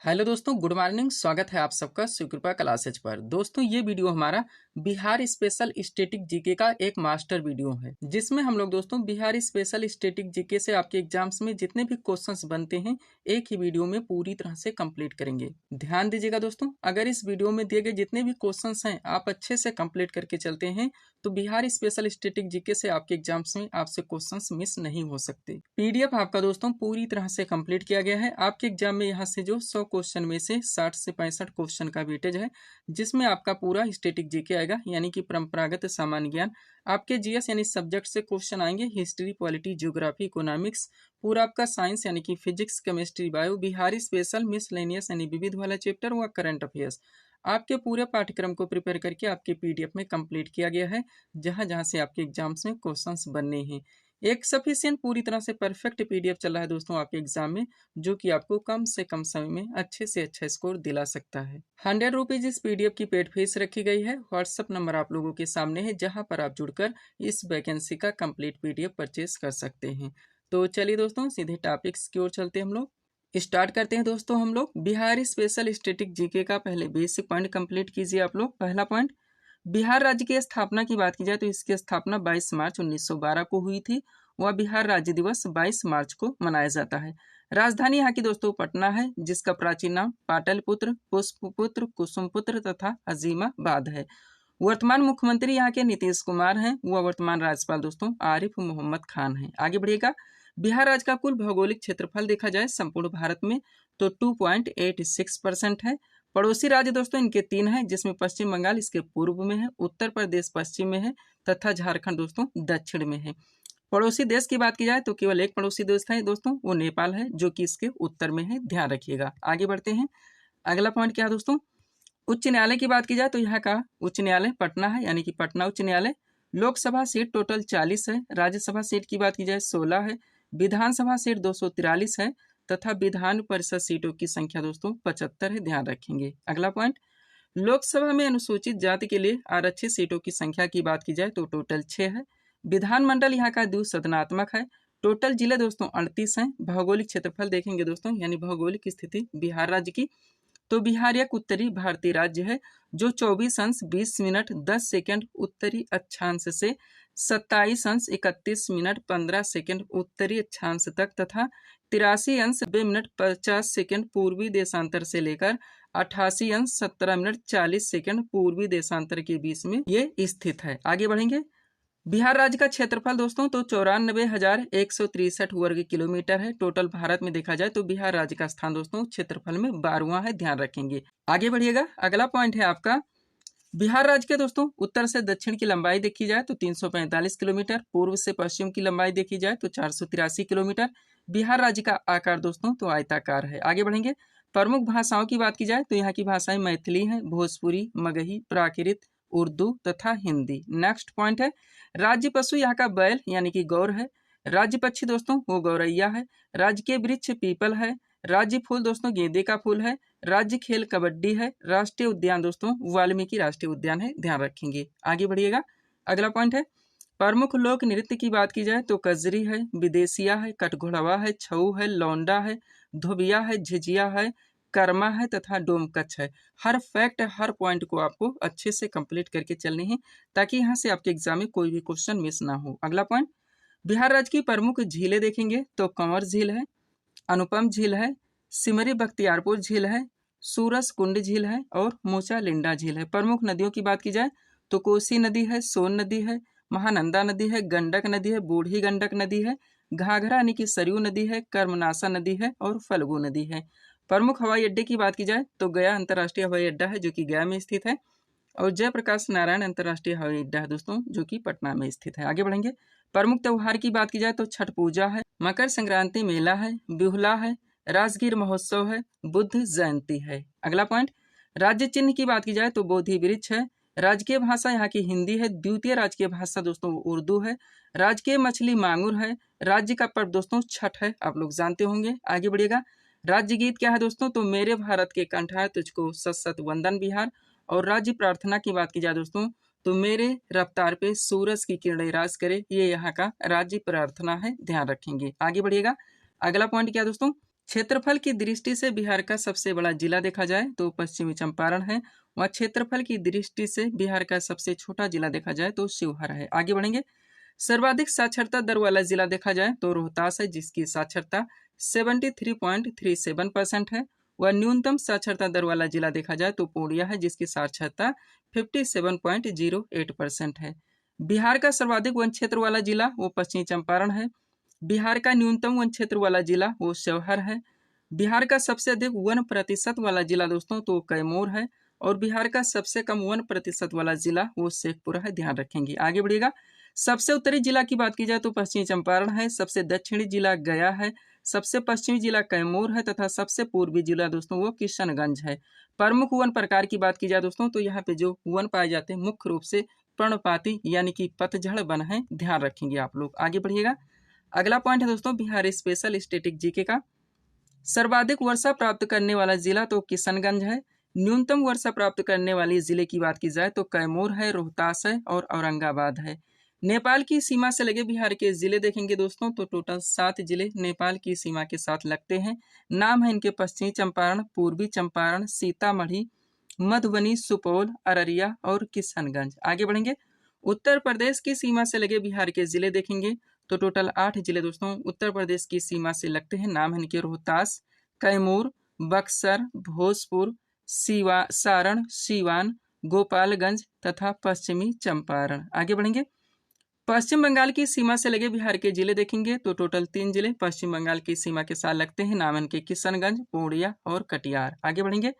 Hello दोस्तों, good morning. स्वागत है आप सबका सुकृपा क्लासेज पर। दोस्तों, ये वीडियो हमारा बिहार स्पेशल स्टैटिक जीके का एक मास्टर वीडियो है, जिसमें हम लोग दोस्तों बिहार स्पेशल स्टैटिक जीके से आपके एग्जाम्स में जितने भी क्वेश्चंस बनते हैं एक ही वीडियो में पूरी तरह से कंप्लीट करेंगे। ध्यान दीजिएगा दोस्तों, अगर इस वीडियो में दिए गए जितने भी क्वेश्चंस हैं आप अच्छे से कंप्लीट करके चलते हैं तो बिहार स्पेशल स्टैटिक जीके से आपके एग्जाम्स में आपसे क्वेश्चंस मिस नहीं हो सकते। पीडीएफ आपका दोस्तों पूरी तरह से कंप्लीट किया गया है। आपके एग्जाम में यहाँ से जो 100 क्वेश्चन में से 60 से 65 क्वेश्चन का वेटेज है, जिसमें आपका पूरा स्टैटिक जीके आएगा, यानी कि परंपरागत सामान्य ज्ञान। आपके जीएस यानी सब्जेक्ट से क्वेश्चन आएंगे, हिस्ट्री, पॉलिटी, ज्योग्राफी, इकोनॉमिक्स, पूरा आपका साइंस यानी कि physics, chemistry, bio, Bihari special, miscellaneous यानी विविध वाला चैप्टर व करंट अफेयर्स। आपके पूरे पाठ्यक्रम को प्रिपेयर करके आपके पीडीएफ में कंप्लीट किया गया है, जहां जहां से आपके एग्जाम्स में क्वेश्चंस बनने हैं। एक सफिशिएंट पूरी तरह से परफेक्ट पीडीएफ चल रहा है दोस्तों आपके एग्जाम में, जो कि आपको कम से कम समय में अच्छे से अच्छा स्कोर दिला सकता है। 100 रुपीज इस पीडीएफ की पेड फीस रखी गई है। व्हाट्सएप नंबर आप लोगों के सामने है, जहां पर आप जुड़कर इस वैकेंसी का कंप्लीट पीडीएफ परचेज कर सकते हैं। तो चलिए दोस्तों, सीधे टॉपिक्स की ओर चलते हैं। हम लोग स्टार्ट करते हैं दोस्तों। हम लोग बिहार स्पेशल स्टैटिक जीके का पहले बेसिक पॉइंट कंप्लीट कीजिए आप लोग। पहला पॉइंट, बिहार राज्य की स्थापना की बात की जाए तो इसकी स्थापना 22 मार्च 1912 को हुई थी। वह बिहार राज्य दिवस 22 मार्च को मनाया जाता है। राजधानी यहाँ की दोस्तों पटना है, जिसका प्राचीन नाम पाटलिपुत्र, पुष्पपुत्र, कुसुमपुत्र तथा अजीमाबाद है। वर्तमान मुख्यमंत्री यहाँ के नीतीश कुमार हैं। वह वर्तमान राज्यपाल दोस्तों आरिफ मोहम्मद खान हैं। आगे बढ़िएगा। बिहार राज्य का कुल भौगोलिक क्षेत्रफल देखा जाए संपूर्ण भारत में तो 2.86% है। पड़ोसी राज्य दोस्तों इनके 3 हैं, जिसमें पश्चिम बंगाल इसके पूर्व में है, उत्तर प्रदेश पश्चिम में है तथा झारखंड दोस्तों दक्षिण में है। पड़ोसी देश की बात की जाए तो केवल एक पड़ोसी देश है दोस्तों, वो नेपाल है, जो कि इसके उत्तर में है। ध्यान रखिएगा। आगे बढ़ते हैं। अगला पॉइंट क्या है दोस्तों, उच्च न्यायालय की बात की जाए तो यहाँ का उच्च न्यायालय पटना है, यानी कि पटना उच्च न्यायालय। लोकसभा सीट टोटल 40 है। राज्यसभा सीट की बात की जाए 16 है। विधानसभा सीट 243 है तथा विधान परिषद सीटों की संख्या दोस्तों 75 है। ध्यान रखेंगे। अगला पॉइंट, लोकसभा में अनुसूचित जाति के लिए आरक्षित सीटों की संख्या की बात की जाए तो टोटल 6 है। विधानमंडल यहाँ का द्विसदनात्मक है। टोटल जिले दोस्तों 38 हैं। भौगोलिक क्षेत्रफल देखेंगे दोस्तों, यानी भौगोलिक स्थिति बिहार राज्य की, तो बिहार एक उत्तरी भारतीय राज्य है, जो 24 अंश 20 मिनट 10 सेकंड उत्तरी अक्षांश से 27 अंश 31 मिनट 15 सेकंड उत्तरी अक्षांश तक तथा 83 अंश 2 मिनट 50 सेकंड पूर्वी देशांतर से लेकर 88 अंश 17 मिनट 40 सेकंड पूर्वी देशांतर के बीच में ये स्थित है। आगे बढ़ेंगे। बिहार राज्य का क्षेत्रफल दोस्तों तो 94,163 वर्ग किलोमीटर है। टोटल भारत में देखा जाए तो बिहार राज्य का स्थान दोस्तों क्षेत्रफल में 12वां है। ध्यान रखेंगे। आगे बढ़िएगा। अगला पॉइंट है आपका, बिहार राज्य के दोस्तों उत्तर से दक्षिण की लंबाई देखी जाए तो 345 किलोमीटर, पूर्व से पश्चिम की लंबाई देखी जाए तो 483 किलोमीटर। बिहार राज्य का आकार दोस्तों तो आयताकार है। आगे बढ़ेंगे। प्रमुख भाषाओं की बात की जाए तो यहाँ की भाषाएं मैथिली हैं, भोजपुरी, मगही, प्राकृत, उर्दू तथा हिंदी। नेक्स्ट पॉइंट है, राज्य पशु यहाँ का बैल यानी कि गौर है। राज्य पक्षी दोस्तों वो गौरैया है। राज्य के वृक्ष पीपल है। राज्य फूल दोस्तों गेंदे का फूल है। राज्य खेल कबड्डी है। राष्ट्रीय उद्यान दोस्तों वाल्मीकि राष्ट्रीय उद्यान है। ध्यान रखेंगे। आगे बढ़िएगा। अगला पॉइंट है, प्रमुख लोक नृत्य की बात की जाए तो कजरी है, विदेशिया है, कटघोड़वा है, छऊ है, लौंडा है, धोबिया है, झिझिया है, कर्मा है तथा डोमकच है। हर फैक्ट हर पॉइंट को आपको अच्छे से कंप्लीट करके चलनी है, ताकि यहाँ से आपके एग्जाम में कोई भी क्वेश्चन मिस ना हो। अगला पॉइंट, बिहार राज्य की प्रमुख झीलें देखेंगे तो कंवर झील है, अनुपम झील है, सिमरी बख्तियारपुर झील है, सूरज कुंड झील है और मोचा लिंडा झील है। प्रमुख नदियों की बात की जाए तो कोसी नदी है, सोन नदी है, महानंदा नदी है, गंडक नदी है, बूढ़ी गंडक नदी है, घाघरा यानी कि सरयू नदी है, कर्मनासा नदी है और फल्गु नदी है। प्रमुख हवाई अड्डे की बात की जाए तो गया अंतर्राष्ट्रीय हवाई अड्डा है, जो कि गया में स्थित है, और जयप्रकाश नारायण अंतर्राष्ट्रीय हवाई अड्डा है दोस्तों, जो कि पटना में स्थित है। आगे बढ़ेंगे। प्रमुख त्योहार की बात की जाए तो छठ पूजा है, मकर संक्रांति मेला है, बिहुला है, राजगीर महोत्सव है, बुद्ध जयंती है। अगला पॉइंट, राज्य चिन्ह की बात की जाए तो बोधि वृक्ष है। राजकीय भाषा यहाँ की हिंदी है। द्वितीय राजकीय भाषा दोस्तों उर्दू है। राजकीय मछली मांगुर है। राज्य का पर्व दोस्तों छठ है, आप लोग जानते होंगे। आगे बढ़िएगा। राज्य गीत क्या है दोस्तों तो मेरे भारत के कंठ है तुझको सत सत वंदन बिहार। और राज्य प्रार्थना की बात की जाए दोस्तों तो मेरे रफ्तार पे सूरज की किरणें राज करे, ये यहाँ का राज्य प्रार्थना है। ध्यान रखेंगे। आगे बढ़िएगा। अगला पॉइंट क्या दोस्तों, क्षेत्रफल की दृष्टि से बिहार का सबसे बड़ा जिला देखा जाए तो पश्चिमी चंपारण है। वह क्षेत्रफल की दृष्टि से बिहार का सबसे छोटा जिला देखा जाए तो शिवहर है। आगे बढ़ेंगे। सर्वाधिक साक्षरता दर वाला जिला देखा जाए तो रोहतास है, जिसकी साक्षरता 73.37% है। वह न्यूनतम साक्षरता दर वाला जिला देखा जाए तो पूर्णिया है, जिसकी साक्षरता 57.08% है। बिहार का सर्वाधिक वन क्षेत्र वाला जिला वो पश्चिमी चंपारण है। बिहार का न्यूनतम वन क्षेत्र वाला जिला वो शिवहर है। बिहार का सबसे अधिक वन प्रतिशत वाला जिला दोस्तों तो कैमूर है। और बिहार का सबसे कम वन प्रतिशत वाला जिला वो शेखपुरा है। ध्यान रखेंगे। आगे बढ़िएगा। सबसे उत्तरी जिला की बात की जाए तो पश्चिमी चंपारण है। सबसे दक्षिणी जिला गया है। सबसे पश्चिमी जिला कैमूर है तथा सबसे पूर्वी जिला दोस्तों वो किशनगंज है। प्रमुख वन प्रकार की बात की जाए दोस्तों तो यहाँ पे जो वन पाए जाते हैं मुख्य रूप से पर्णपाती यानी कि पतझड़ वन है। ध्यान रखेंगे आप लोग। आगे बढ़िएगा। अगला पॉइंट है दोस्तों बिहार स्पेशल स्टेटिक जीके का। सर्वाधिक वर्षा प्राप्त करने वाला जिला तो किशनगंज है। न्यूनतम वर्षा प्राप्त करने वाले जिले की बात की जाए तो कैमूर है, रोहतास है और औरंगाबाद है। नेपाल की सीमा से लगे बिहार के जिले देखेंगे दोस्तों तो टोटल 7 जिले नेपाल की सीमा के साथ लगते हैं। नाम है इनके पश्चिमी चंपारण, पूर्वी चंपारण, सीतामढ़ी, मधुबनी, सुपौल, अररिया और किशनगंज। आगे बढ़ेंगे। उत्तर प्रदेश की सीमा से लगे बिहार के जिले देखेंगे तो टोटल 8 जिले दोस्तों उत्तर प्रदेश की सीमा से लगते हैं। नाम है इनके रोहतास, कैमूर, बक्सर, भोजपुर, सारण, सीवान, गोपालगंज तथा पश्चिमी चंपारण। आगे बढ़ेंगे। पश्चिम बंगाल की सीमा से लगे बिहार के जिले देखेंगे तो टोटल 3 जिले पश्चिम बंगाल की सीमा के साथ लगते हैं। नाम है इनके किशनगंज, पूर्णिया और कटिहार। आगे बढ़ेंगे।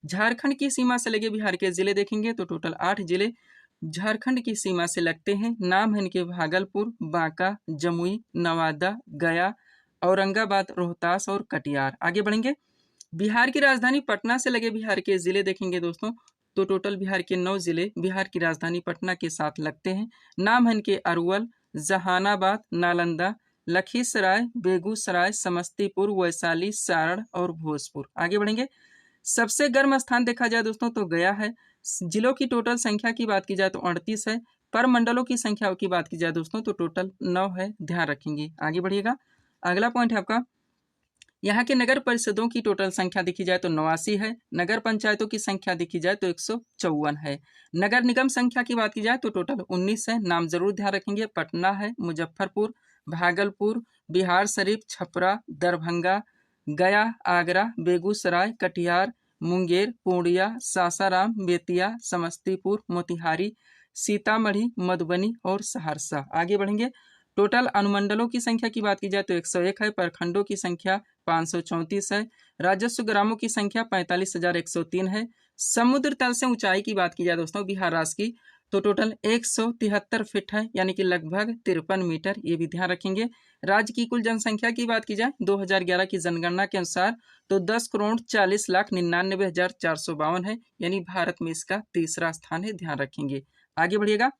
झारखंड की सीमा से लगे बिहार के जिले देखेंगे तो टोटल 8 जिले झारखंड की सीमा से लगते हैं। नाम है इनके भागलपुर, बांका, जमुई, नवादा, गया, औरंगाबाद, रोहतास और कटिहार। आगे बढ़ेंगे। बिहार की राजधानी पटना से लगे बिहार के जिले देखेंगे दोस्तों तो टोटल बिहार के 9 जिले बिहार की राजधानी पटना के साथ लगते हैं। नाम है इनके अरवल, जहानाबाद, नालंदा, लखीसराय, बेगूसराय, समस्तीपुर, वैशाली, सारण और भोजपुर। आगे बढ़ेंगे। सबसे गर्म स्थान देखा जाए दोस्तों तो गया है। जिलों की टोटल संख्या की बात की जाए तो 38 है। पर मंडलों की संख्या की बात की जाए दोस्तों तो टोटल 9 है। ध्यान रखेंगे। आगे बढ़िएगा। अगला पॉइंट है आपका यहाँ के नगर परिषदों की टोटल संख्या देखी जाए तो 89 है। नगर पंचायतों की संख्या देखी जाए तो 154 है। नगर निगम संख्या की बात की जाए तो टोटल 19 है। नाम जरूर ध्यान रखेंगे। पटना है, मुजफ्फरपुर, भागलपुर, बिहार शरीफ, छपरा, दरभंगा, गया, आगरा, बेगूसराय, कटिहार, मुंगेर, पूर्णिया, सासाराम, बेतिया, समस्तीपुर, मोतिहारी, सीतामढ़ी, मधुबनी और सहरसा। आगे बढ़ेंगे। टोटल अनुमंडलों की संख्या की बात की जाए तो 101 है। प्रखंडों की संख्या 534 है। राजस्व ग्रामों की संख्या 45,103 है। समुद्र तल से ऊंचाई की बात की जाए दोस्तों बिहार राज्य की तो टोटल 173 फीट है, यानी कि लगभग 53 मीटर। ये भी ध्यान रखेंगे। राज्य की कुल जनसंख्या की बात की जाए 2011 की जनगणना के अनुसार तो 10,40,99,452 है, यानी भारत में इसका तीसरा स्थान है। ध्यान रखेंगे। आगे बढ़िएगा।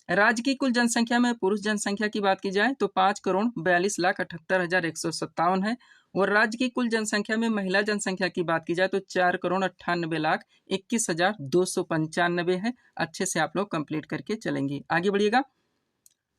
राज्य की कुल जनसंख्या में पुरुष जनसंख्या की बात की जाए तो 5,42,78,157 है। और राज्य की कुल जनसंख्या में महिला जनसंख्या की बात की जाए तो 4,98,21,295 है। अच्छे से आप लोग कंप्लीट करके चलेंगे। आगे बढ़िएगा।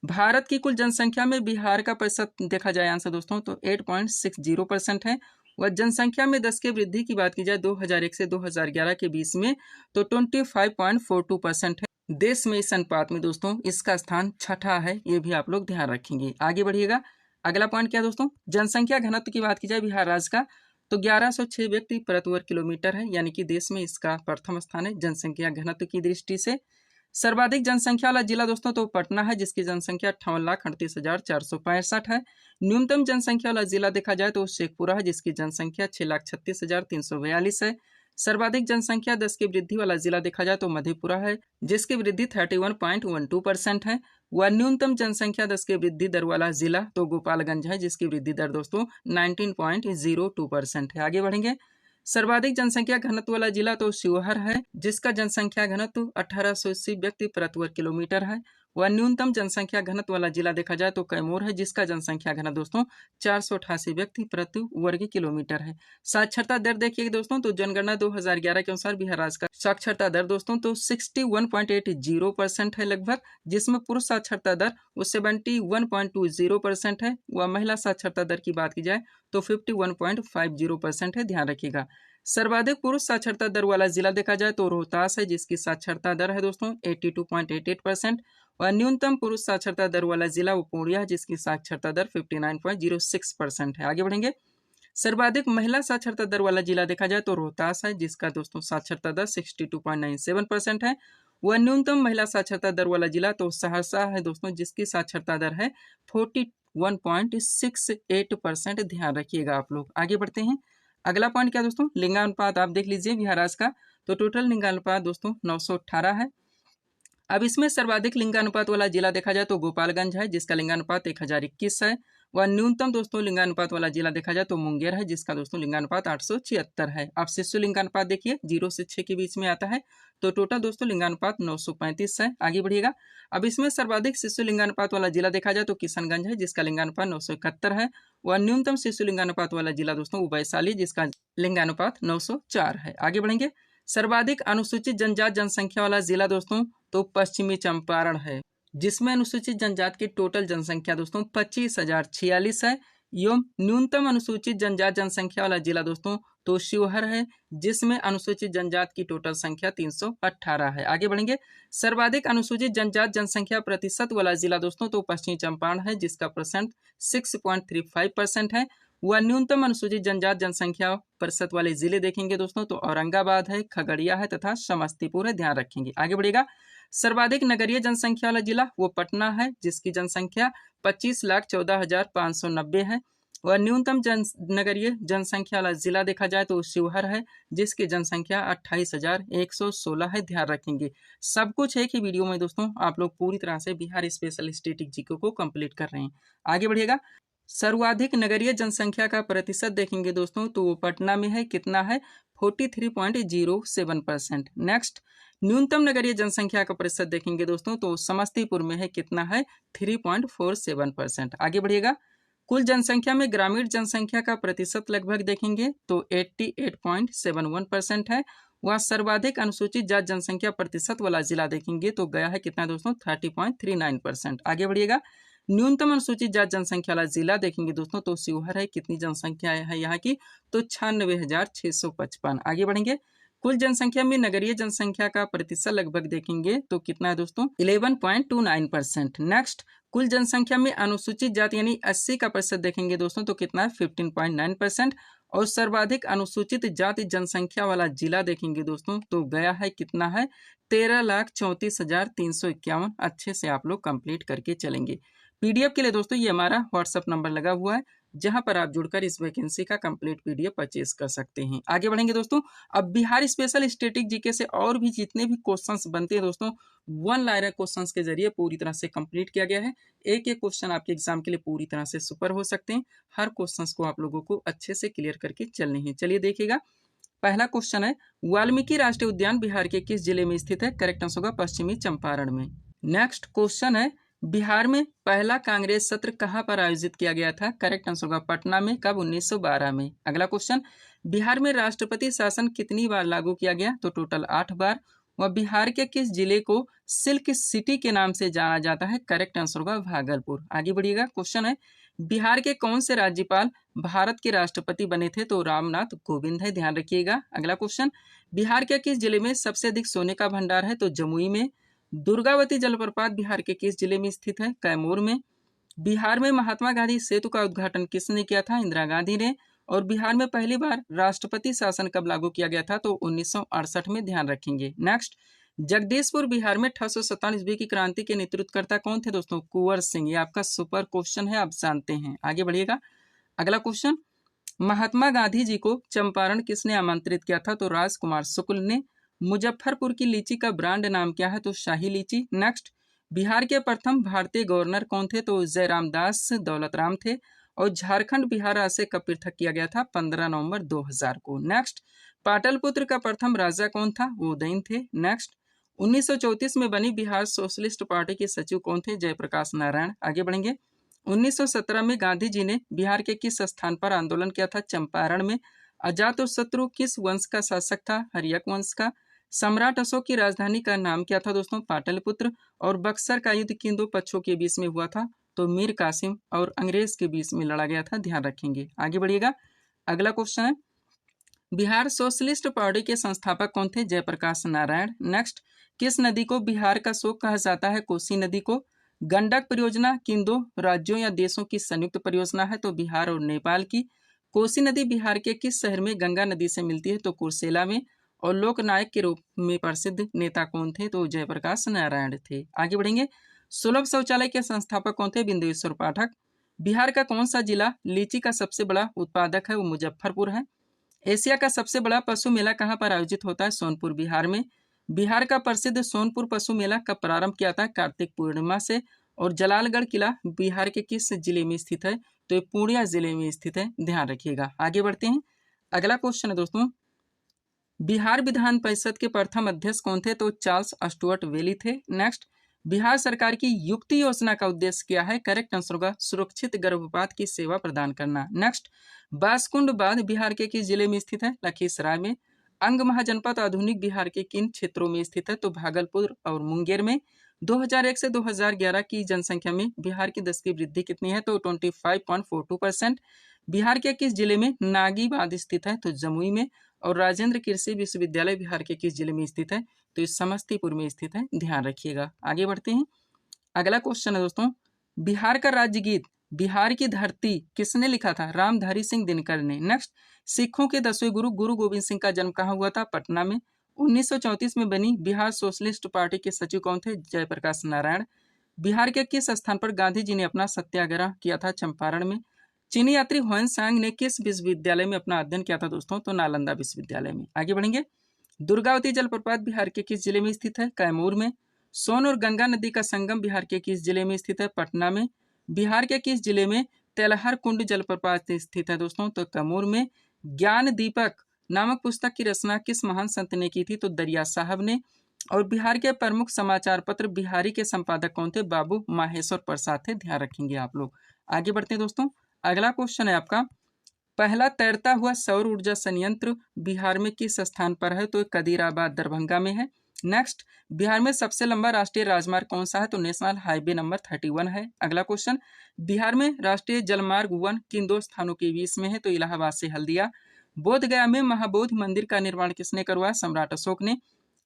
भारत की कुल जनसंख्या में बिहार का प्रतिशत देखा जाए आंसर दोस्तों तो 8.60% है। वह जनसंख्या में 10 के वृद्धि की बात की जाए 2001 से 2011 के बीच में तो 25.42% है। देश में इस अनुपात में दोस्तों इसका स्थान छठा है। ये भी आप लोग ध्यान रखेंगे। आगे बढ़िएगा। अगला पॉइंट क्या दोस्तों, जनसंख्या घनत्व की बात की जाए बिहार राज्य का तो 1106 व्यक्ति प्रति वर्ग किलोमीटर है, यानी कि देश में इसका प्रथम स्थान है जनसंख्या घनत्व की दृष्टि से। सर्वाधिक जनसंख्या वाला जिला दोस्तों तो पटना है, जिसकी जनसंख्या 58,38,465 है। न्यूनतम जनसंख्या वाला जिला देखा जाए तो शेखपुरा है, जिसकी जनसंख्या 6,36,342 है। सर्वाधिक जनसंख्या 10 की वृद्धि वाला जिला देखा जाए तो मधेपुरा है, जिसकी वृद्धि 31.12% है। वह न्यूनतम जनसंख्या 10 की वृद्धि दर वाला जिला तो गोपालगंज है, जिसकी वृद्धि दर दोस्तों 19.02% है। आगे बढ़ेंगे। सर्वाधिक जनसंख्या घनत्व वाला जिला तो शिवहर है, जिसका जनसंख्या घनत्व 1880 व्यक्ति प्रति वर्ग किलोमीटर है। वह न्यूनतम जनसंख्या घनत्व वाला जिला देखा जाए तो कैमूर है, जिसका जनसंख्या घनत्व दोस्तों 488 व्यक्ति प्रति वर्ग किलोमीटर है। साक्षरता दर देखिए दोस्तों, तो जनगणना 2011 के अनुसार बिहार राज्य का साक्षरता दर दोस्तों तो 61.80% है लगभग, जिसमें पुरुष साक्षरता दर वो 71.20% है। वह महिला साक्षरता दर की बात की जाए तो 51.50% है, ध्यान रखिएगा। सर्वाधिक पुरुष साक्षरता दर वाला जिला देखा जाए तो रोहतास है, जिसकी साक्षरता दर है दोस्तों 82.88%। और न्यूनतम पुरुष साक्षरता दर वाला जिला वो पूर्णिया है, जिसकी साक्षरता दर 59.06% है। आगे बढ़ेंगे। सर्वाधिक महिला साक्षरता दर वाला जिला देखा जाए तो रोहतास है, जिसका दोस्तों साक्षरता दर 62.97% है। वह न्यूनतम महिला साक्षरता दर वाला जिला तो सहरसा है दोस्तों, जिसकी साक्षरता दर है 41.68%। ध्यान रखिएगा आप लोग। आगे बढ़ते हैं। अगला पॉइंट क्या दोस्तों, लिंगानुपात आप देख लीजिए बिहार राज्य का, तो टोटल लिंगानुपात दोस्तों 918 है। अब इसमें सर्वाधिक लिंगानुपात वाला जिला देखा जाए तो गोपालगंज है, जिसका लिंगानुपात 1021 है। वह न्यूनतम दोस्तों लिंगानुपात वाला जिला देखा जाए तो मुंगेर है, जिसका दोस्तों लिंगानुपात 876 है। अब शिशु लिंगानुपात देखिए 0 से 6 के बीच में आता है, तो टोटल दोस्तों लिंगानुपात 935 है। आगे बढ़िएगा। अब इसमें सर्वाधिक शिशु लिंगानुपात वाला जिला देखा जाए तो किशनगंज है, जिसका लिंगानुपात 971 है। वह न्यूनतम शिशु लिंगानुपात वाला जिला दोस्तों वैशाली, जिसका लिंगानुपात 904 है। आगे बढ़ेंगे। सर्वाधिक अनुसूचित जनजाति जनसंख्या वाला जिला दोस्तों तो पश्चिमी चंपारण है, जिसमें अनुसूचित जनजाति की टोटल जनसंख्या दोस्तों 25,046 है। एवं न्यूनतम अनुसूचित जनजाति जनसंख्या वाला जिला दोस्तों तो शिवहर है, जिसमें अनुसूचित जनजाति की टोटल संख्या 318 है। आगे बढ़ेंगे। सर्वाधिक अनुसूचित जनजाति जनसंख्या प्रतिशत वाला जिला दोस्तों तो पश्चिमी चंपारण है, जिसका परसेंट 6.35% है। वह न्यूनतम अनुसूचित जनजाति जनसंख्या प्रतिशत वाले जिले देखेंगे दोस्तों तो औरंगाबाद है, खगड़िया है तथा समस्तीपुर है, ध्यान रखेंगे। आगे बढ़ेगा। सर्वाधिक नगरीय जनसंख्या वाला जिला वो पटना है, जिसकी जनसंख्या 25,14,590 है। वह न्यूनतम नगरीय जनसंख्या वाला जिला देखा जाए तो शिवहर है, जिसकी जनसंख्या 28,116 है, ध्यान रखेंगे। सब कुछ एक ही वीडियो में दोस्तों आप लोग पूरी तरह से बिहार स्पेशल स्टैटिक जीके को कंप्लीट कर रहे हैं। आगे बढ़िएगा। सर्वाधिक नगरीय जनसंख्या का प्रतिशत देखेंगे दोस्तों तो वो पटना में है, कितना है 43.07%। नेक्स्ट, न्यूनतम नगरीय जनसंख्या का प्रतिशत देखेंगे दोस्तों तो समस्तीपुर में है, कितना है 3.47%। आगे बढ़िएगा। कुल जनसंख्या में ग्रामीण जनसंख्या का प्रतिशत लगभग देखेंगे तो 88.71% है। वह सर्वाधिक अनुसूचित जाति जनसंख्या प्रतिशत वाला जिला देखेंगे तो गया है, कितना दोस्तों 30.39%। आगे बढ़िएगा। न्यूनतम अनुसूचित जाति जनसंख्या वाला जिला देखेंगे दोस्तों तो शिवहर है, कितनी जनसंख्या है यहाँ की तो 96,655। आगे बढ़ेंगे। कुल जनसंख्या में नगरीय जनसंख्या का प्रतिशत लगभग देखेंगे तो कितना है दोस्तों 11.29%। नेक्स्ट, कुल जनसंख्या में अनुसूचित जाति यानी 80 का प्रतिशत देखेंगे दोस्तों तो कितना है 15.9%। और सर्वाधिक अनुसूचित जाति जनसंख्या वाला जिला देखेंगे दोस्तों तो गया है, कितना है 13,34,351। अच्छे से आप लोग कंप्लीट करके चलेंगे। पीडीएफ के लिए दोस्तों ये हमारा व्हाट्सअप नंबर लगा हुआ है, जहां पर आप जुड़कर इस वैकेंसी का कंप्लीट पीडीएफ परचेज कर सकते हैं। आगे बढ़ेंगे दोस्तों। अब बिहार स्पेशल स्टैटिक जीके से और भी जितने भी क्वेश्चंस बनते हैं दोस्तों 1 लाइनर क्वेश्चंस के जरिए पूरी तरह से कंप्लीट किया गया है। एक एक क्वेश्चन आपके एग्जाम के लिए पूरी तरह से सुपर हो सकते हैं। हर क्वेश्चंस को आप लोगों को अच्छे से क्लियर करके चलने हैं। चलिए देखिएगा। पहला क्वेश्चन है, वाल्मीकि राष्ट्रीय उद्यान बिहार के किस जिले में स्थित है? करेक्ट आंसर होगा पश्चिमी चंपारण में। नेक्स्ट क्वेश्चन है, बिहार में पहला कांग्रेस सत्र कहां पर आयोजित किया गया था? करेक्ट आंसर होगा पटना में। कब? 1912 में। अगला क्वेश्चन, बिहार में राष्ट्रपति शासन कितनी बार लागू किया गया? तो टोटल 8 बार। वह बिहार के किस जिले को सिल्क सिटी के नाम से जाना जाता है? करेक्ट आंसर होगा भागलपुर। आगे बढ़िएगा। क्वेश्चन है, बिहार के कौन से राज्यपाल भारत के राष्ट्रपति बने थे? तो रामनाथ कोविंद है, ध्यान रखिएगा। अगला क्वेश्चन, बिहार के किस जिले में सबसे अधिक सोने का भंडार है? तो जमुई में। दुर्गावती जलप्रपात बिहार के किस जिले में स्थित है? कैमूर में। बिहार में महात्मा गांधी सेतु का उद्घाटन किसने किया था? इंदिरा गांधी ने। और बिहार में पहली बार राष्ट्रपति शासन कब लागू किया गया था? तो 1968 में, ध्यान रखेंगे। नेक्स्ट, जगदीशपुर बिहार में 1857 ईस्वी की क्रांति के नेतृत्वकर्ता कौन थे? दोस्तों कुंवर सिंह। ये आपका सुपर क्वेश्चन है, आप जानते हैं। आगे बढ़िएगा। अगला क्वेश्चन, महात्मा गांधी जी को चंपारण किसने आमंत्रित किया था? तो राजकुमार शुक्ल ने। मुजफ्फरपुर की लीची का ब्रांड नाम क्या है? तो शाही लीची। नेक्स्ट, बिहार के प्रथम भारतीय गवर्नर कौन थे? तो जयराम दास दौलतराम थे। और झारखंड बिहार राज्य से कब पृथक किया गया था? 15 नवंबर 2000 को। नेक्स्ट, पाटलिपुत्र का प्रथम राजा कौन था? वो उदयन थे। नेक्स्ट, 1934 में बनी बिहार सोशलिस्ट पार्टी के सचिव कौन थे? जयप्रकाश नारायण। आगे बढ़ेंगे। 1917 में गांधी जी ने बिहार के किस स्थान पर आंदोलन किया था? चंपारण में। अजातशत्रु किस वंश का शासक था? हर्यक वंश का। सम्राट अशोक की राजधानी का नाम क्या था दोस्तों? पाटलिपुत्र। और बक्सर का युद्ध किन दो पक्षों के बीच में हुआ था? तो मीर कासिम और अंग्रेज के बीच में लड़ा गया था, ध्यान रखेंगे। आगे बढ़िएगा। अगला क्वेश्चन है, बिहार सोशलिस्ट पार्टी के संस्थापक कौन थे? जयप्रकाश नारायण। नेक्स्ट, किस नदी को बिहार का शोक कहा जाता है? कोसी नदी को। गंडक परियोजना किन दो राज्यों या देशों की संयुक्त परियोजना है? तो बिहार और नेपाल की। कोसी नदी बिहार के किस शहर में गंगा नदी से मिलती है? तो कुर्सेला में। और लोकनायक के रूप में प्रसिद्ध नेता कौन थे? तो जयप्रकाश नारायण थे। आगे बढ़ेंगे। सुलभ शौचालय के संस्थापक कौन थे? बिंदेश्वर पाठक। बिहार का कौन सा जिला लीची का सबसे बड़ा उत्पादक है? वो मुजफ्फरपुर है। एशिया का सबसे बड़ा पशु मेला कहाँ पर आयोजित होता है? सोनपुर बिहार में। बिहार का प्रसिद्ध सोनपुर पशु मेला कब प्रारंभ किया था? कार्तिक पूर्णिमा से। और जलालगढ़ किला बिहार के किस जिले में स्थित है? तो ये पूर्णिया जिले में स्थित है, ध्यान रखिएगा। आगे बढ़ते हैं। अगला क्वेश्चन है दोस्तों, बिहार विधान परिषद के प्रथम अध्यक्ष कौन थे? तो चार्ल्स स्टुअर्ट वेली थे। नेक्स्ट, बिहार सरकार की युक्ति योजना का उद्देश्य क्या है? करेक्ट आंसर होगा सुरक्षित गर्भपात की सेवा प्रदान करना। नेक्स्ट, बासकुंड बांध बिहार के किस जिले में स्थित है? लखीसराय में। अंग महाजनपद आधुनिक बिहार के किन क्षेत्रों में स्थित है? तो भागलपुर और मुंगेर में। 2001 से 2011 की जनसंख्या में बिहार की 10 की वृद्धि कितनी है? तो 25.42%। बिहार के किस जिले में नागी बांध स्थित है? तो जमुई में। और राजेंद्र कृषि विश्वविद्यालय बिहार के किस जिले में स्थित है? तो इस समस्तीपुर में स्थित है, ध्यान रखिएगा। आगे बढ़ते हैं। अगला क्वेश्चन है दोस्तों, बिहार का राज्य गीत बिहार की धरती किसने लिखा था? रामधारी सिंह दिनकर ने। नेक्स्ट, सिखों के 10वें गुरु गुरु गोविंद सिंह का जन्म कहाँ हुआ था? पटना में। 1934 में बनी बिहार सोशलिस्ट पार्टी के सचिव कौन थे? जयप्रकाश नारायण। बिहार के किस स्थान पर गांधी जी ने अपना सत्याग्रह किया था? चंपारण में। चीनी यात्री ह्वेन सांग ने किस विश्वविद्यालय में अपना अध्ययन किया था दोस्तों? तो नालंदा विश्वविद्यालय में। आगे बढ़ेंगे। दुर्गावती जलप्रपात बिहार के किस जिले में स्थित है? कैमूर में। सोन और गंगा नदी का संगम बिहार के किस जिले में स्थित है? पटना में। बिहार के किस जिले में तेलहर कुंड जलप्रपात स्थित है दोस्तों? तो कैमूर में। ज्ञान दीपक नामक पुस्तक की रचना किस महान संत ने की थी? तो दरिया साहब ने। और बिहार के प्रमुख समाचार पत्र बिहारी के संपादक कौन थे? बाबू माहेश्वर प्रसाद थे, ध्यान रखेंगे आप लोग। आगे बढ़ते हैं दोस्तों। अगला क्वेश्चन है आपका, पहला तैरता हुआ सौर ऊर्जा संयंत्र बिहार में किस स्थान पर है? तो कदीराबाद दरभंगा में है। नेक्स्ट, बिहार में सबसे लंबा राष्ट्रीय राजमार्ग कौन सा है? तो नेशनल हाईवे नंबर 31 है। अगला क्वेश्चन, बिहार में राष्ट्रीय जलमार्ग 1 किन दो स्थानों के बीच में है? तो इलाहाबाद से हल्दिया। बोध गया में महाबोधि मंदिर का निर्माण किसने करवाया? सम्राट अशोक ने।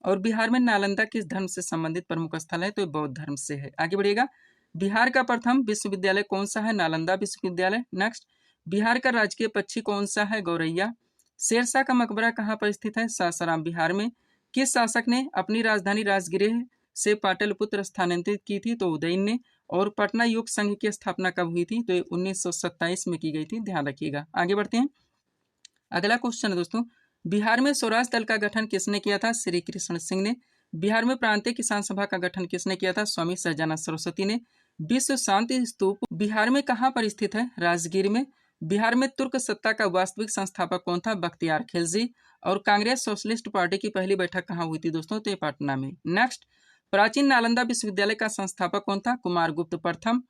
और बिहार में नालंदा किस धर्म से संबंधित प्रमुख स्थल है? तो बौद्ध धर्म से है। आगे बढ़िएगा। बिहार का प्रथम विश्वविद्यालय कौन सा है? नालंदा विश्वविद्यालय। नेक्स्ट, बिहार का राजकीय पक्षी कौन सा है? गौरैया। शेरशाह का मकबरा कहाँ पर स्थित है? सासाराम बिहार में। किस शासक ने अपनी राजधानी राजगृह से पाटलिपुत्र स्थानांतरित की थी? तो उदयन ने। और पटना योग संघ की स्थापना कब हुई थी? तो 1927 में की गई थी, ध्यान रखिएगा। आगे बढ़ते हैं। अगला क्वेश्चन है दोस्तों, बिहार में स्वराज दल का गठन किसने किया था? श्री कृष्ण सिंह ने। बिहार में प्रांतीय किसान सभा का गठन किसने किया था? स्वामी सहजानंद सरस्वती ने। विश्व शांति स्तूप बिहार में कहाँ पर स्थित है? राजगीर में। बिहार में तुर्क सत्ता का वास्तविक संस्थापक कौन था? बख्तियार खिलजी। और कांग्रेस सोशलिस्ट पार्टी की पहली बैठक कहाँ हुई थी दोस्तों? तो पटना में। नेक्स्ट, प्राचीन नालंदा विश्वविद्यालय का संस्थापक कौन था? कुमारगुप्त प्रथम।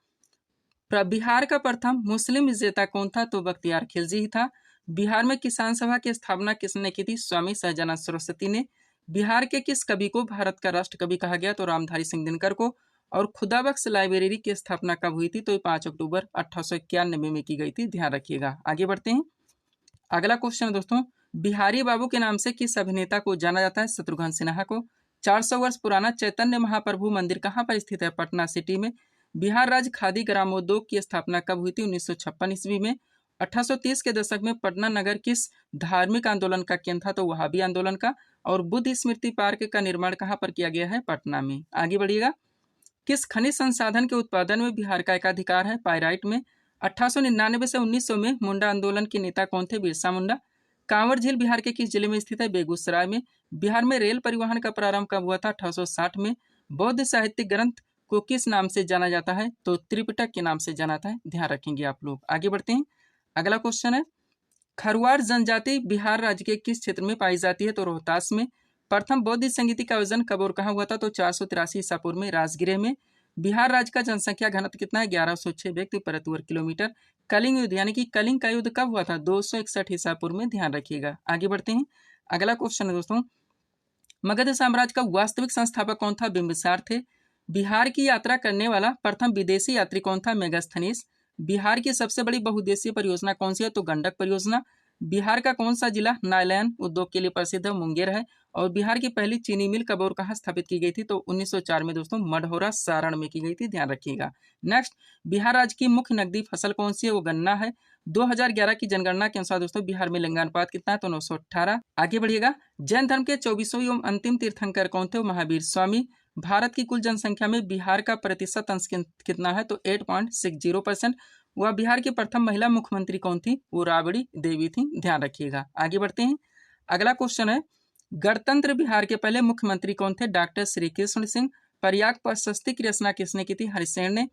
बिहार का प्रथम मुस्लिम विजेता कौन था? तो बख्तियार खिलजी ही था। बिहार में किसान सभा की स्थापना किसने की थी? स्वामी सहजानंद सरस्वती ने। बिहार के किस कवि को भारत का राष्ट्र कवि कहा गया? तो रामधारी सिंह दिनकर को। और खुदाबख्श लाइब्रेरी की स्थापना कब हुई थी? तो 5 अक्टूबर 1891 में की गई थी, ध्यान रखिएगा। आगे बढ़ते हैं। अगला क्वेश्चन दोस्तों, बिहारी बाबू के नाम से किस अभिनेता को जाना जाता है? शत्रुघ्न सिन्हा को। 400 वर्ष पुराना चैतन्य महाप्रभु मंदिर कहाँ पर स्थित है? पटना सिटी में। बिहार राज्य खादी ग्रामोद्योग की स्थापना कब हुई थी? 1956 ईस्वी में। 1830 के दशक में पटना नगर किस धार्मिक आंदोलन का केंद्र था? तो वहाबी आंदोलन का। और बुद्ध स्मृति पार्क का निर्माण कहाँ पर किया गया है? पटना में। आगे बढ़िएगा। किस खनिज संसाधन के उत्पादन में बिहार का एकाधिकार है? पाइराइट में। 1899 से 1900 में मुंडा आंदोलन के नेता कौन थे? बिरसा मुंडा। कांवर झील बिहार के किस जिले में स्थित है? बेगूसराय में। बिहार में रेल परिवहन का प्रारंभ कब हुआ था? 1860 में। बौद्ध साहित्यिक ग्रंथ को किस नाम से जाना जाता है? तो त्रिपिटक के नाम से जाना जाता है, ध्यान रखेंगे आप लोग। आगे बढ़ते हैं। अगला क्वेश्चन है, खरवार जनजाति बिहार राज्य के किस क्षेत्र में पाई जाती है? तो रोहतास में। प्रथम बौद्ध संगीति का आयोजन कब और कहाँ हुआ था? तो 483 ईसा पूर्व में राजगृह में। बिहार राज्य का जनसंख्या घनत्व कितना है? 1106 व्यक्ति प्रति वर्ग किलोमीटर। कलिंग युद्ध यानी कि कलिंग का युद्ध कब हुआ था? 261 ईसा पूर्व में, ध्यान रखिएगा। आगे बढ़ते हैं, अगला क्वेश्चन है दोस्तों, मगध साम्राज्य का वास्तविक संस्थापक कौन था? बिंबिसार थे। बिहार की यात्रा करने वाला प्रथम विदेशी यात्री कौन था? मेगास्थनीज। बिहार की सबसे बड़ी बहुउद्देशीय परियोजना कौन सी है? तो गंडक परियोजना। बिहार का कौन सा जिला नायलैन उद्योग के लिए प्रसिद्ध है? मुंगेर है। और बिहार की पहली चीनी मिल कब और कहाँ स्थापित की गई थी? तो 1904 में दोस्तों मढ़ौरा सारण में की गई थी, ध्यान रखिएगा। नेक्स्ट, बिहार राज्य की मुख्य नकदी फसल कौन सी है? वो गन्ना है। 2011 की जनगणना के अनुसार दोस्तों बिहार में लिंगानुपात कितना है? तो 918। आगे बढ़िएगा, जैन धर्म के 24वें एवं अंतिम तीर्थंकर कौन थे? महावीर स्वामी। भारत की कुल जनसंख्या में बिहार का प्रतिशत अंश कितना है? तो 8.60%। वह बिहार की प्रथम महिला मुख्यमंत्री कौन थी? वो राबड़ी देवी थी, ध्यान रखिएगा। आगे बढ़ते हैं, अगला क्वेश्चन है, गणतंत्र बिहार के पहले मुख्यमंत्री कौन थे? डॉक्टर श्री कृष्ण सिंह। प्रयाग प्रशस्ति की रचना किसने की थी? हरिसेन ने।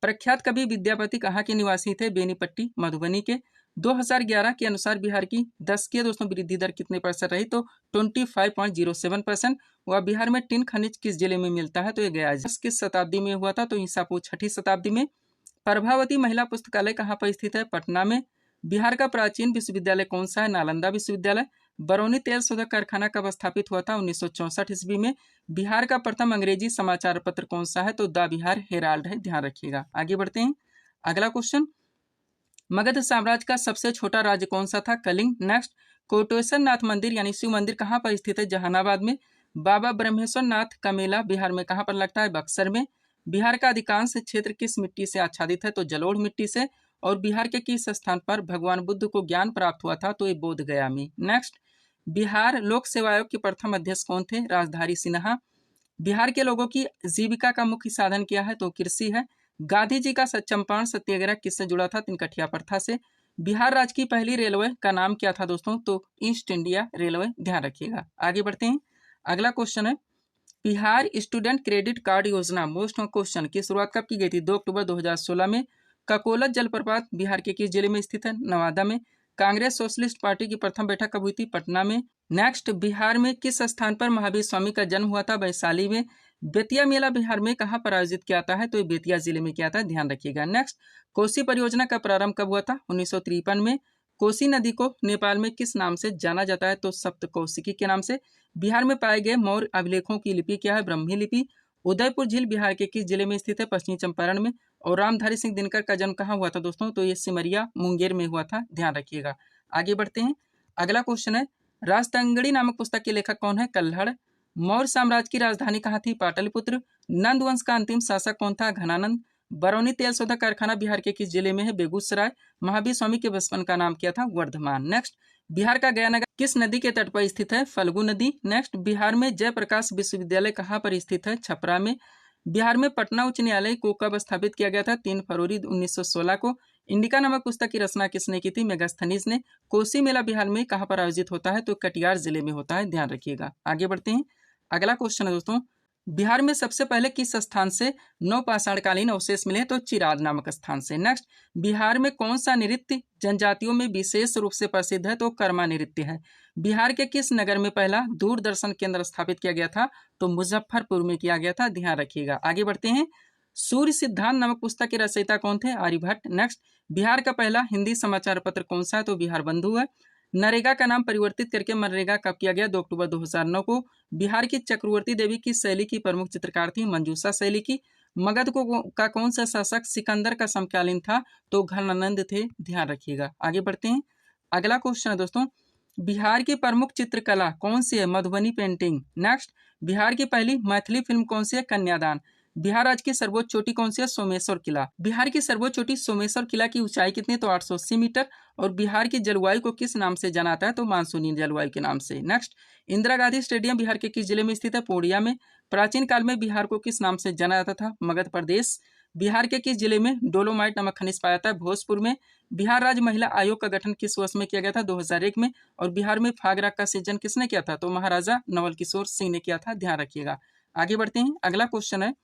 प्रख्यात कवि विद्यापति कहाँ के निवासी थे? बेनीपट्टी मधुबनी के। 2011 के अनुसार बिहार की दशकीय दोस्तों वृद्धि दर कितने प्रतिशत रही? तो 25.07%। वह बिहार में टिन खनिज किस जिले में मिलता है? तो ये गया। किस शताब्दी में हुआ था? तो ईसा पूर्व 6ठी शताब्दी में। प्रभावती महिला पुस्तकालय कहाँ पर स्थित है? पटना में। बिहार का प्राचीन विश्वविद्यालय कौन सा है? नालंदा विश्वविद्यालय। बरौनी तेल शोधक कारखाना कब स्थापित हुआ था? 1964 ईस्वी में। बिहार का प्रथम अंग्रेजी समाचार पत्र कौन सा है? तो द बिहार हेराल्ड है, ध्यान रखिएगा। आगे बढ़ते हैं, अगला क्वेश्चन, मगध साम्राज्य का सबसे छोटा राज्य कौन सा था? कलिंग। नेक्स्ट, कोटेश्वर नाथ मंदिर यानी शिव मंदिर कहाँ पर स्थित है? जहानाबाद में। बाबा ब्रह्मेश्वर नाथ का मेला बिहार में कहाँ पर लगता है? बक्सर में। बिहार का अधिकांश क्षेत्र किस मिट्टी से आच्छादित है? तो जलोढ़ मिट्टी से। और बिहार के किस स्थान पर भगवान बुद्ध को ज्ञान प्राप्त हुआ था? तो ये बोध गया में। नेक्स्ट, बिहार लोक सेवा आयोग के प्रथम अध्यक्ष कौन थे? राजधारी सिन्हा। बिहार के लोगों की जीविका का मुख्य साधन क्या है? तो कृषि है। गांधी जी का चंपारण सत्याग्रह किससे जुड़ा था? तिनकठिया प्रथा से। बिहार राज्य की पहली रेलवे का नाम क्या था दोस्तों? तो ईस्ट इंडिया रेलवे, ध्यान रखिएगा। आगे बढ़ते हैं, अगला क्वेश्चन है, बिहार स्टूडेंट क्रेडिट कार्ड योजना मोस्ट क्वेश्चन की शुरुआत कब की गई थी? 2 अक्टूबर 2016 में। ककोलत जलप्रपात बिहार के किस जिले में स्थित है? नवादा में। कांग्रेस सोशलिस्ट पार्टी की प्रथम बैठक कब हुई थी? पटना में। नेक्स्ट, बिहार में किस स्थान पर महावीर स्वामी का जन्म हुआ था? वैशाली में। बेतिया मेला बिहार में कहाँ पर आयोजित किया जाता है? तो ये बेतिया जिले में किया था, ध्यान रखिएगा। नेक्स्ट, कोसी परियोजना का प्रारंभ कब हुआ था? 1953 में। कोसी नदी को नेपाल में किस नाम से जाना जाता है? तो सप्तकोशिकी के नाम से। बिहार में पाए गए मौर्य अभिलेखों की लिपि क्या है? ब्रह्मी लिपि। उदयपुर झील बिहार के किस जिले में स्थित है? पश्चिमी चंपारण में। और रामधारी सिंह दिनकर का जन्म कहाँ हुआ था दोस्तों? तो ये सिमरिया मुंगेर में हुआ था, ध्यान रखिएगा। आगे बढ़ते हैं, अगला क्वेश्चन है, राजतंगड़ी नामक पुस्तक के लेखक कौन है? कल्हड़। मौर्य साम्राज्य की राजधानी कहाँ थी? पाटलिपुत्र। नंद वंश का अंतिम शासक कौन था? घनानंद। बरौनी तेल शोधक कारखाना बिहार के किस जिले में है? बेगूसराय। महावीर स्वामी के बचपन का नाम क्या था? वर्धमान। नेक्स्ट, बिहार का गया नगर किस नदी के तट पर स्थित है? फल्गु नदी। नेक्स्ट, बिहार में जयप्रकाश विश्वविद्यालय कहाँ पर स्थित है? छपरा में। बिहार में पटना उच्च न्यायालय को कब स्थापित किया गया था? 3 फरवरी 1916 को। इंडिका नामक पुस्तक की रचना किसने की थी? मेगास्थनीज ने। कोसी मेला बिहार में कहाँ पर आयोजित होता है? तो कटिहार जिले में होता है, ध्यान रखिएगा। आगे बढ़ते हैं, अगला क्वेश्चन है दोस्तों, बिहार में सबसे पहले किस स्थान से नवपाषाणकालीन अवशेष मिले? तो चिराद नामक स्थान से। नेक्स्ट, बिहार में कौन सा नृत्य जनजातियों में विशेष रूप से प्रसिद्ध है? तो कर्मा नृत्य है। बिहार के किस नगर में पहला दूरदर्शन केंद्र स्थापित किया गया था? तो मुजफ्फरपुर में किया गया था, ध्यान रखिएगा। आगे बढ़ते हैं, सूर्य सिद्धांत नामक पुस्तक के रचयिता कौन थे? आर्यभट्ट। नेक्स्ट, बिहार का पहला हिंदी समाचार पत्र कौन सा है? तो बिहार बंधु है। नरेगा का नाम परिवर्तित करके मनरेगा कब किया गया? 2 अक्टूबर 2009 को। बिहार की चक्रवर्ती देवी की शैली की प्रमुख चित्रकार थी? मंजूषा शैली की। मगध का कौन सा शासक सिकंदर का समकालीन था? तो घनानंद थे, ध्यान रखिएगा। आगे बढ़ते हैं, अगला क्वेश्चन है दोस्तों, बिहार की प्रमुख चित्रकला कौन सी है? मधुबनी पेंटिंग। नेक्स्ट, बिहार की पहली मैथिली फिल्म कौन सी है? कन्यादान। बिहार राज्य की सर्वोच्च चोटी कौन सी है? सोमेश्वर किला। बिहार की सर्वोच्च चोटी सोमेश्वर किला की ऊंचाई कितनी है? तो 880 मीटर। और बिहार की जलवायु को किस नाम से जाना जाता है? तो मानसूनी जलवायु के नाम से। नेक्स्ट, इंदिरा गांधी स्टेडियम बिहार के किस जिले में स्थित है? पूर्णिया में। प्राचीन काल में बिहार को किस नाम से जाना जाता था? मगध प्रदेश। बिहार के किस जिले में डोलोमाइट नामक खनिज पाया जाता है? भोजपुर में। बिहार राज्य महिला आयोग का गठन किस वर्ष में किया गया था? 2001 में। और बिहार में फाग राग का सृजन किसने किया था? तो महाराजा नवल किशोर सिंह ने किया था, ध्यान रखिएगा। आगे बढ़ते हैं, अगला क्वेश्चन है,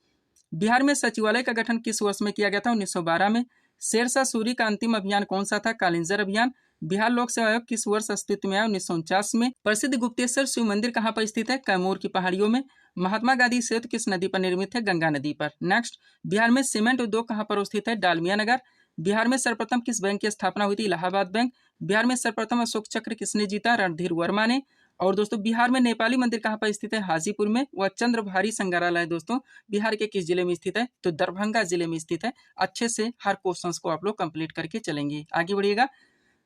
बिहार में सचिवालय का गठन किस वर्ष में किया गया था? 1912 में। शेरशाह सूरी का अंतिम अभियान कौन सा था? कालिंजर अभियान। बिहार लोक सेवा आयोग किस वर्ष अस्तित्व में आया? 1949 में। प्रसिद्ध गुप्तेश्वर शिव मंदिर कहाँ पर स्थित है? कैमूर की पहाड़ियों में। महात्मा गांधी सेतु किस नदी पर निर्मित है? गंगा नदी पर। नेक्स्ट, बिहार में सीमेंट उद्योग कहाँ पर स्थित है? डालमिया नगर। बिहार में सर्वप्रथम किस बैंक की स्थापना हुई थी? इलाहाबाद बैंक। बिहार में सर्वप्रथम अशोक चक्र किसने जीता? रणधीर वर्मा ने। और दोस्तों बिहार में नेपाली मंदिर कहाँ पर स्थित है? हाजीपुर में। वह चंद्रभारी संग्रहालय दोस्तों बिहार के किस जिले में स्थित है? तो दरभंगा जिले में स्थित है। अच्छे से हर क्वेश्चंस को आप लोग कंप्लीट करके चलेंगे। आगे बढ़िएगा।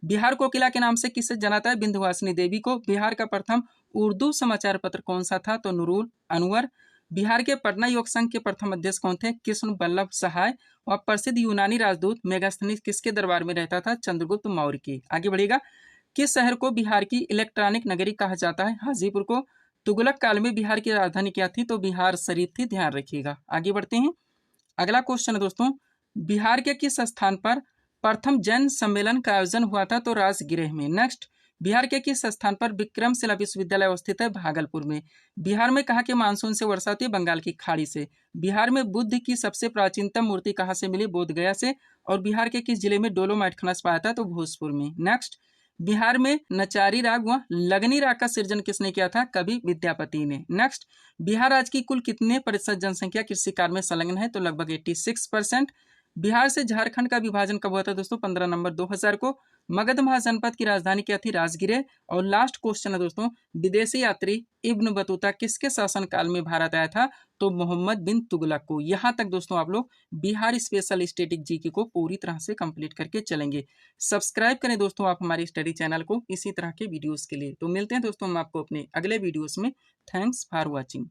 बिहार कोकिला के नाम से किसे जाना है? विंध्यवासिनी देवी को। बिहार का प्रथम उर्दू समाचार पत्र कौन सा था? तो नूरुल अनवर। बिहार के पटना योग संघ के प्रथम अध्यक्ष कौन थे? कृष्ण बल्लभ सहाय। और प्रसिद्ध यूनानी राजदूत मेगास्थनीज किसके दरबार में रहता था? चंद्रगुप्त मौर्य के। आगे बढ़िएगा। किस शहर को बिहार की इलेक्ट्रॉनिक नगरी कहा जाता है? हाजीपुर को। तुगलक काल में बिहार की राजधानी क्या थी? तो बिहार शरीफ थी। ध्यान रखिएगा। आगे बढ़ते हैं। अगला क्वेश्चन है दोस्तों, बिहार के किस स्थान पर प्रथम जैन सम्मेलन का आयोजन हुआ था? तो राजगृह में। नेक्स्ट, बिहार के किस स्थान पर विक्रमशिला विश्वविद्यालय अवस्थित है? भागलपुर में। बिहार में कहाँ के मानसून से वर्षा होती है? बंगाल की खाड़ी से। बिहार में बुद्ध की सबसे प्राचीनतम मूर्ति कहाँ से मिली? बोधगया से। और बिहार के किस जिले में डोलोमाइट खनिज पाया था? तो भोजपुर में। नेक्स्ट, बिहार में नचारी राग व लगनी राग का सृजन किसने किया था? कवि विद्यापति ने। नेक्स्ट, बिहार राज्य की कुल कितने प्रतिशत जनसंख्या कृषि कार्य में संलग्न है? तो लगभग 86%। बिहार से झारखंड का विभाजन कब हुआ था दोस्तों? 15 नवंबर 2000 को। मगध महाजनपद की राजधानी क्या थी? राजगीर। और लास्ट क्वेश्चन है दोस्तों, विदेशी यात्री इब्न बतूता किसके शासनकाल में भारत आया था? तो मोहम्मद बिन तुगलक को। यहाँ तक दोस्तों आप लोग बिहार स्पेशल स्टैटिक जीके को पूरी तरह से कंप्लीट करके चलेंगे। सब्सक्राइब करें दोस्तों आप हमारे स्टडी चैनल को इसी तरह के वीडियोस के लिए। तो मिलते हैं दोस्तों हम आपको अपने अगले वीडियोस में। Thanks for watching.